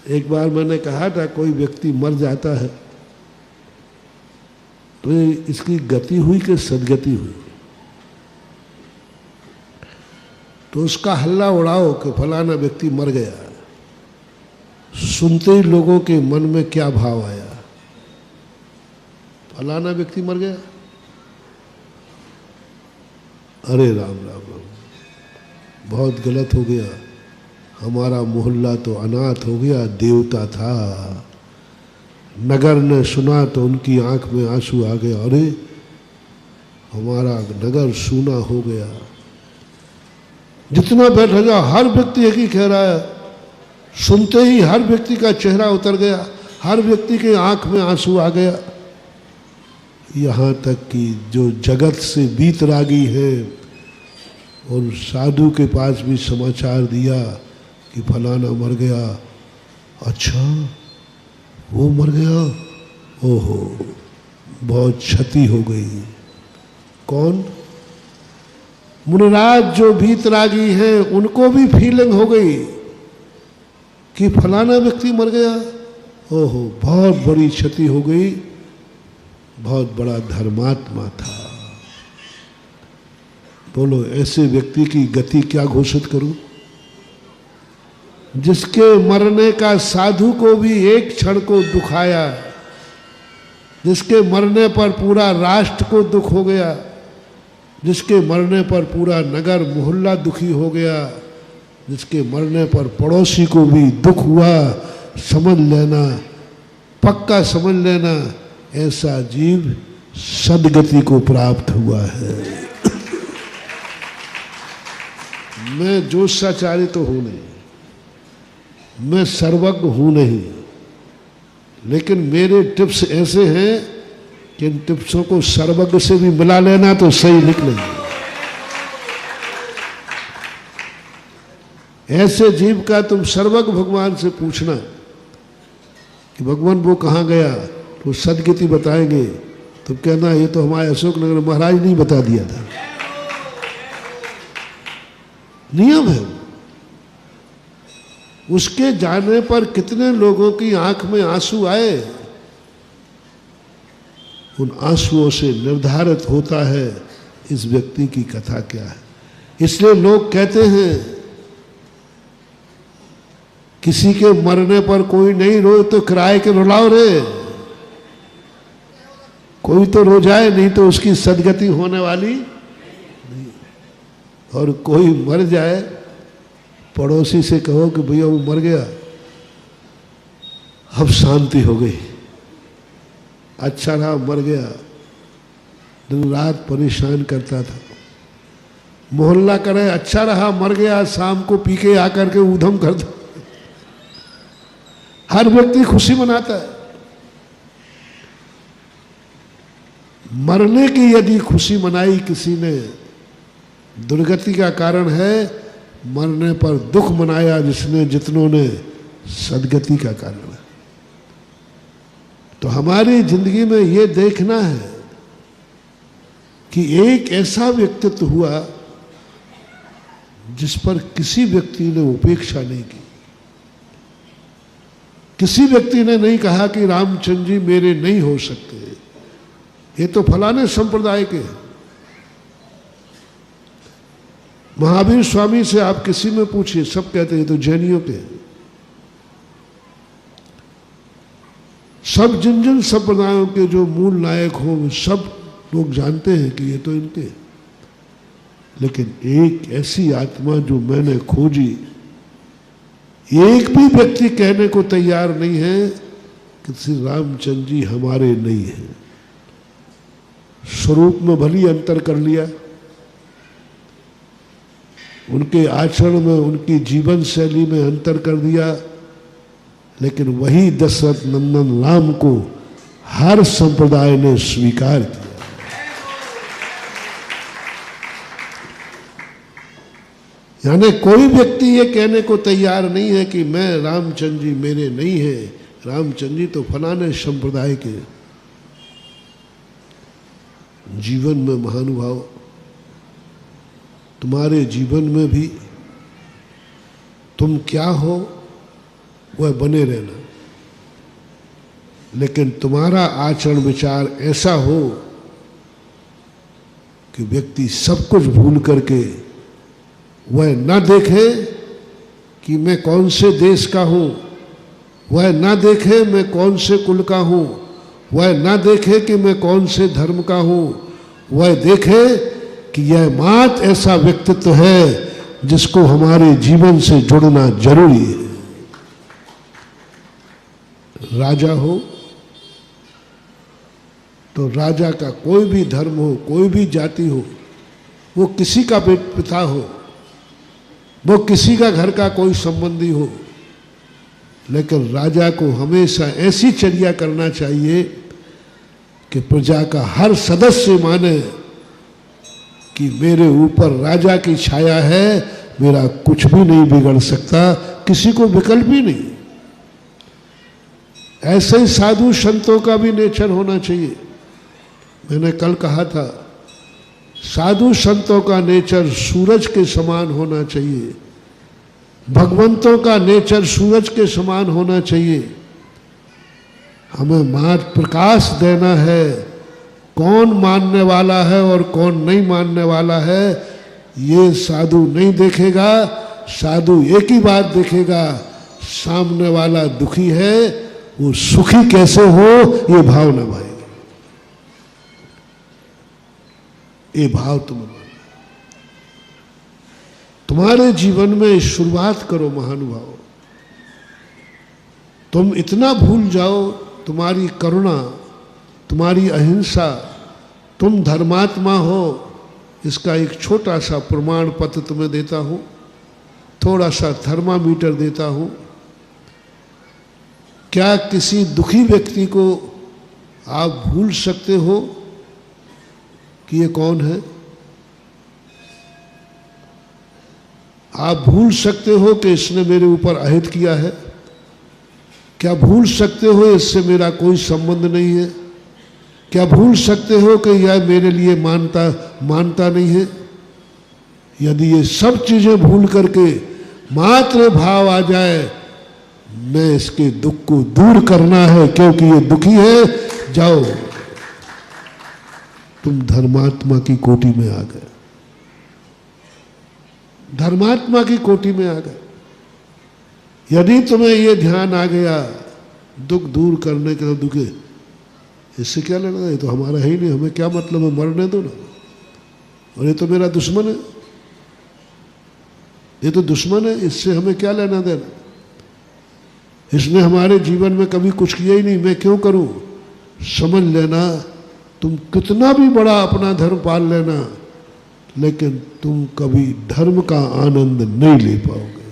एक बार मैंने कहा था कोई व्यक्ति मर जाता है तो इसकी गति हुई कि सदगति हुई, तो उसका हल्ला उड़ाओ कि फलाना व्यक्ति मर गया। सुनते ही लोगों के मन में क्या भाव आया, फलाना व्यक्ति मर गया, अरे राम राम राम, बहुत गलत हो गया, हमारा मोहल्ला तो अनाथ हो गया, देवता था। नगर ने सुना तो उनकी आंख में आंसू आ गया, अरे हमारा नगर सूना हो गया। जितना बैठा जा हर व्यक्ति एक ही कह रहा है, सुनते ही हर व्यक्ति का चेहरा उतर गया, हर व्यक्ति के आंख में आंसू आ गया। यहाँ तक कि जो जगत से बीतरागी है और साधु के पास भी समाचार दिया कि फलाना मर गया। अच्छा वो मर गया, ओहो बहुत क्षति हो गई। कौन? मुनिराज जो भीतरागी हैं उनको भी फीलिंग हो गई कि फलाना व्यक्ति मर गया, ओहो बहुत बड़ी क्षति हो गई, बहुत बड़ा धर्मात्मा था। बोलो ऐसे व्यक्ति की गति क्या घोषित करूं? जिसके मरने का साधु को भी एक क्षण को दुखाया, जिसके मरने पर पूरा राष्ट्र को दुख हो गया, जिसके मरने पर पूरा नगर मोहल्ला दुखी हो गया, जिसके मरने पर पड़ोसी को भी दुख हुआ, समझ लेना, पक्का समझ लेना, ऐसा जीव सदगति को प्राप्त हुआ है। मैं जोशाचार्य तो हूं नहीं, मैं सर्वज्ञ हूं नहीं, लेकिन मेरे टिप्स ऐसे हैं कि इन टिप्सों को सर्वज्ञ से भी मिला लेना तो सही निकलेंगे। ऐसे जीव का तुम सर्वज्ञ भगवान से पूछना कि भगवान वो कहाँ गया, तो सदगति बताएंगे, तो कहना ये तो हमारे अशोकनगर महाराज ने बता दिया था। नियम है। उसके जाने पर कितने लोगों की आंख में आंसू आए, उन आंसुओं से निर्धारित होता है इस व्यक्ति की कथा क्या है। इसलिए लोग कहते हैं किसी के मरने पर कोई नहीं रोए तो किराए के रुलाओ रे, कोई तो रो जाए, नहीं तो उसकी सदगति होने वाली नहीं। और कोई मर जाए, पड़ोसी से कहो कि भैया वो मर गया, अब शांति हो गई, अच्छा रहा मर गया, दिन रात परेशान करता था। मोहल्ला करे अच्छा रहा मर गया, शाम को पी के आकर के ऊधम करता। हर व्यक्ति खुशी मनाता है। मरने की यदि खुशी मनाई किसी ने, दुर्गति का कारण है। मरने पर दुख मनाया जिसने, जितनों ने, सदगति का कारण है। तो हमारी जिंदगी में ये देखना है कि एक ऐसा व्यक्तित्व हुआ जिस पर किसी व्यक्ति ने उपेक्षा नहीं की। किसी व्यक्ति ने नहीं कहा कि रामचंद्र जी मेरे नहीं हो सकते, ये तो फलाने संप्रदाय के हैं। महावीर स्वामी से आप किसी में पूछिए, सब कहते हैं तो जैनियों के हैं। सब जिन जिन संप्रदायों के जो मूल नायक हो सब लोग जानते हैं कि ये तो इनके। लेकिन एक ऐसी आत्मा जो मैंने खोजी, एक भी व्यक्ति कहने को तैयार नहीं है कि श्री रामचंद्र जी हमारे नहीं हैं। स्वरूप में भली अंतर कर लिया, उनके आचरण में, उनकी जीवन शैली में अंतर कर दिया, लेकिन वही दशरथ नंदन राम को हर संप्रदाय ने स्वीकार किया। यानी कोई व्यक्ति ये कहने को तैयार नहीं है कि मैं रामचंद्र जी मेरे नहीं है, रामचंद्र जी तो फलाने संप्रदाय के। जीवन में महानुभाव, तुम्हारे जीवन में भी तुम क्या हो वह बने रहना। लेकिन तुम्हारा आचरण विचार ऐसा हो कि व्यक्ति सब कुछ भूल करके वह न देखे कि मैं कौन से देश का हूँ, वह न देखे मैं कौन से कुल का हूँ, वह न देखे कि मैं कौन से धर्म का हूँ, वह देखे कि यह मात्र ऐसा व्यक्तित्व है जिसको हमारे जीवन से जुड़ना जरूरी है। राजा हो तो राजा का कोई भी धर्म हो, कोई भी जाति हो, वो किसी का पिता हो, वो किसी का घर का कोई संबंधी हो, लेकिन राजा को हमेशा ऐसी चर्या करना चाहिए कि प्रजा का हर सदस्य माने कि मेरे ऊपर राजा की छाया है, मेरा कुछ भी नहीं बिगड़ सकता, किसी को विकल्प ही नहीं। ऐसे ही साधु संतों का भी नेचर होना चाहिए। मैंने कल कहा था, साधु संतों का नेचर सूरज के समान होना चाहिए, भगवंतों का नेचर सूरज के समान होना चाहिए। हमें मात्र प्रकाश देना है, कौन मानने वाला है और कौन नहीं मानने वाला है ये साधु नहीं देखेगा। साधु एक ही बात देखेगा, सामने वाला दुखी है, वो सुखी कैसे हो ये भाव न भाई, ये भाव तुम तुम्हारे जीवन में शुरुआत करो महानुभाव। तुम इतना भूल जाओ, तुम्हारी करुणा, तुम्हारी अहिंसा, तुम धर्मात्मा हो, इसका एक छोटा सा प्रमाण पत्र तुम्हें देता हूं, थोड़ा सा थर्मामीटर देता हूं। क्या किसी दुखी व्यक्ति को आप भूल सकते हो कि ये कौन है? आप भूल सकते हो कि इसने मेरे ऊपर अहित किया है? क्या भूल सकते हो इससे मेरा कोई संबंध नहीं है? क्या भूल सकते हो कि यह मेरे लिए मानता नहीं है? यदि ये सब चीजें भूल करके मात्र भाव आ जाए, मैं इसके दुख को दूर करना है क्योंकि ये दुखी है, जाओ तुम धर्मात्मा की कोटि में आ गए, धर्मात्मा की कोटि में आ गए। यदि तुम्हें ये ध्यान आ गया दुख दूर करने के लिए, दुखे इससे क्या लेना, ये तो हमारा है ही नहीं, हमें क्या मतलब है, मरने दो ना, और ये तो मेरा दुश्मन है, ये तो दुश्मन है, इससे हमें क्या लेना देना, इसने हमारे जीवन में कभी कुछ किया ही नहीं, मैं क्यों करूं। समझ लेना, तुम कितना भी बड़ा अपना धर्म पाल लेना, लेकिन तुम कभी धर्म का आनंद नहीं ले पाओगे।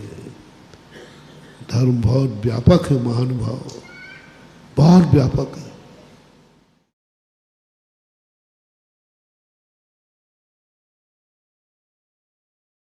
धर्म बहुत व्यापक है महानुभाव, बहुत व्यापक है।